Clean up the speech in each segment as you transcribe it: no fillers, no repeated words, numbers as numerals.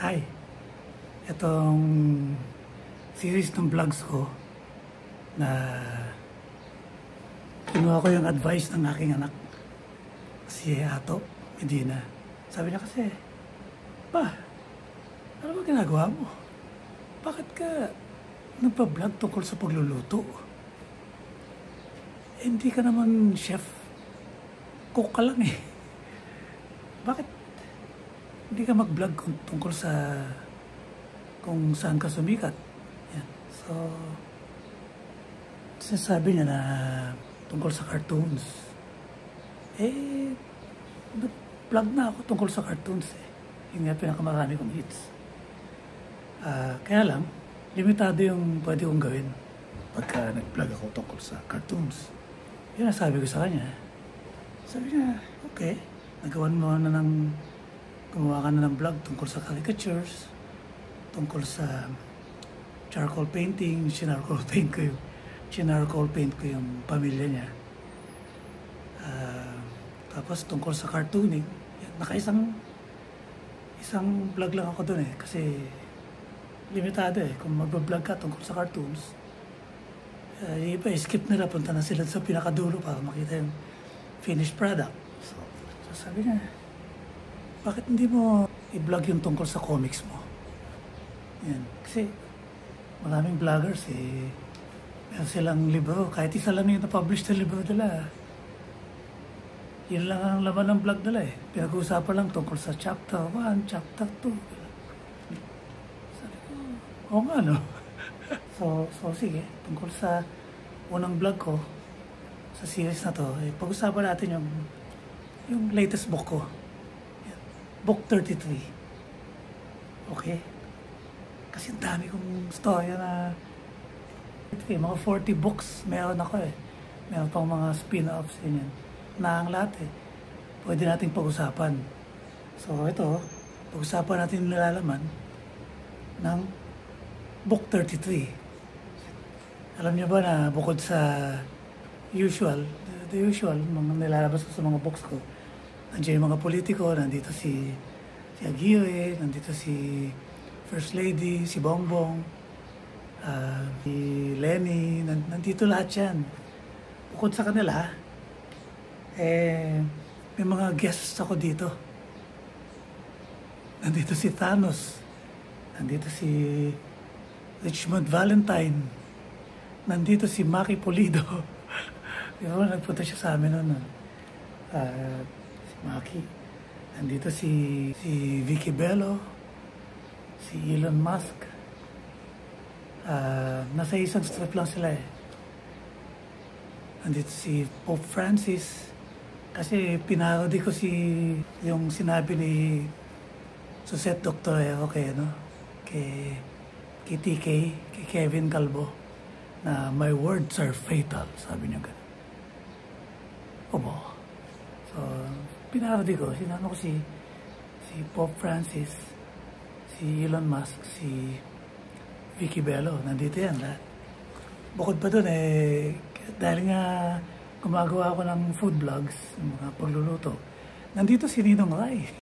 Hi, itong series ng vlogs ko na kinuha ko yung advice ng aking anak, si Ato Medina. Sabi niya kasi, "Pa, ano ba ginagawa mo? Bakit ka nagpa-vlog tungkol sa pagluluto? Hindi ka naman chef, cook ka lang eh. Bakit hindi ka mag-vlog tungkol sa kung saan ka sumikat?" Yan. So, sinasabi niya na tungkol sa cartoons. Nag-vlog na ako tungkol sa cartoons eh. Yung nga pinakamarami kong hits. Kaya lang, limitado yung pwede kong gawin pagka nag-vlog ako tungkol sa cartoons. Yun ang sabi ko sa kanya. Sabi niya, okay, gumawa ka na ng vlog tungkol sa caricatures, tungkol sa charcoal painting, chinarcoal paint ko yung pamilya niya. Tapos tungkol sa cartooning, naka-isang vlog lang ako dun eh, kasi limitado eh. Kung mag-vlog ka tungkol sa cartoons, yung iba skip nila, punta na sila sa pinakadulo para makita yung finished product. So sabi niya, bakit hindi mo i-vlog yung tungkol sa comics mo? Yan. Kasi maraming vloggers eh, meron silang libro, kahit isa lang yung na-publish na libro nila. Yun lang ang laman ng vlog nila eh. Pinag-uusapan lang tungkol sa chapter 1, chapter 2. Sabi ko, oo nga no. So sige, tungkol sa unang vlog ko, sa series na to, eh, pag-usapan natin yung latest book ko. Book 33. Okay? Kasi ang dami kong storya na mga 40 books meron ako eh. Meron pang mga spin-offs ganyan. Na ang lahat eh. Pwede nating pag-usapan. So ito, pag-usapan natin yung nilalaman ng Book 33. Alam niyo ba na bukod sa the usual, mga nilalabas ko sa mga books ko, nandiyan yung mga politiko, nandito si Aguirre, nandito si First Lady, si Bongbong, si Lenny, nandito lahat yan. Bukod sa kanila, may mga guests ako dito. Nandito si Thanos, nandito si Richmond Valentine, nandito si Maki Pulido. Diba, nagpunta siya sa amin noon. Si Maki. Nandito si Vicky Bello, si Elon Musk. Nasa isang strip lang sila eh. Nandito si Pope Francis. Kasi pinarody ko yung sinabi ni Susette Doctorero kay TK, kay Kevin Calvo, na my words are fatal. Sabi niya gano'n. Obo. So, pinarody ko. Sinama ko si Pope Francis, si Elon Musk, si Vicky Bello. Nandito yan lahat. Bukod pa dun eh, dahil nga gumagawa ako ng food vlogs, mga pagluluto, nandito si Ninong Rai.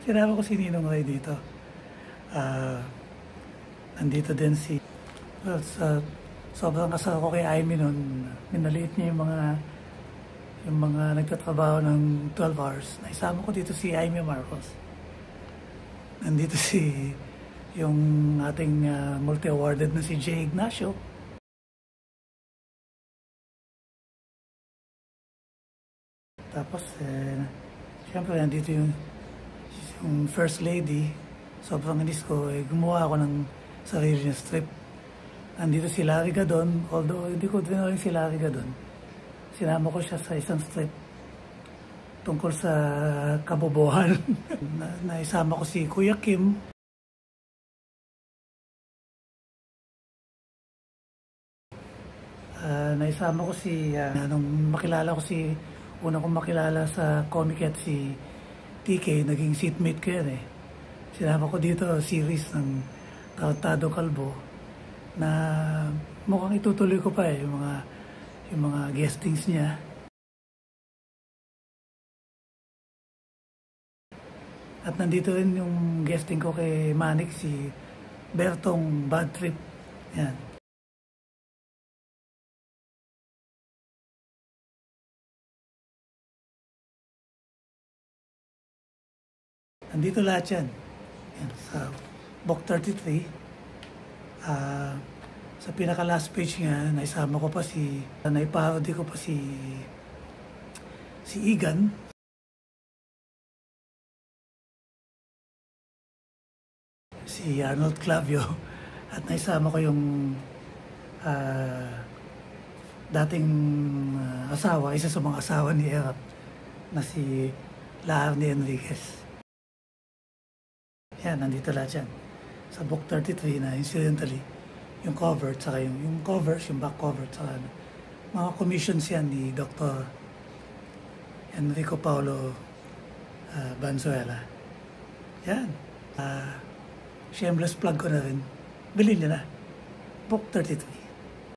Sinama ko si Ninong Rai dito. Nandito din sobrang kasal ko kay Aimee noon. Minaliit niya yung mga nagtatrabaho ng 12 hours. Naisama ko dito si Aimee Marcos. Nandito yung ating multi-awarded na si Jay Ignacio. Tapos, siyempre nandito yung First Lady. Sobrang inis ko, gumawa ako ng sarili niya strip. Nandito si Larry Gadon, although hindi ko din si Larry Gadon. Sinama ko siya sa isang strip tungkol sa kabobohan. Naisama ko si Kuya Kim. Naisama ko nung makilala ko una kong makilala sa Comiket si TK, naging seatmate ko yan eh. Sinama ko dito series ng Tarantado Calvo na mukhang itutuloy ko pa eh, yung mga guestings niya. At nandito rin yung guesting ko kay Manik, si Bertong Bad Trip. Yan. Nandito lahat yan. Yan sa Book 33. Sa pinaka last page nga, naisama ko pa naiparody ko pa si Igan. Si Arnold Clavio. At naisama ko yung dating asawa, isa sa mga asawa ni Erap, na si Laarni Enriquez. Yan, nandito lahat yan. Sa Book 33 na incidentally, yung cover, saka yung covers, yung back cover, saka mga commissions yan ni Dr. Enrico Paulo Banzuela. Yan. Shameless plug ko na rin. Bilhin nyo na. Book 33.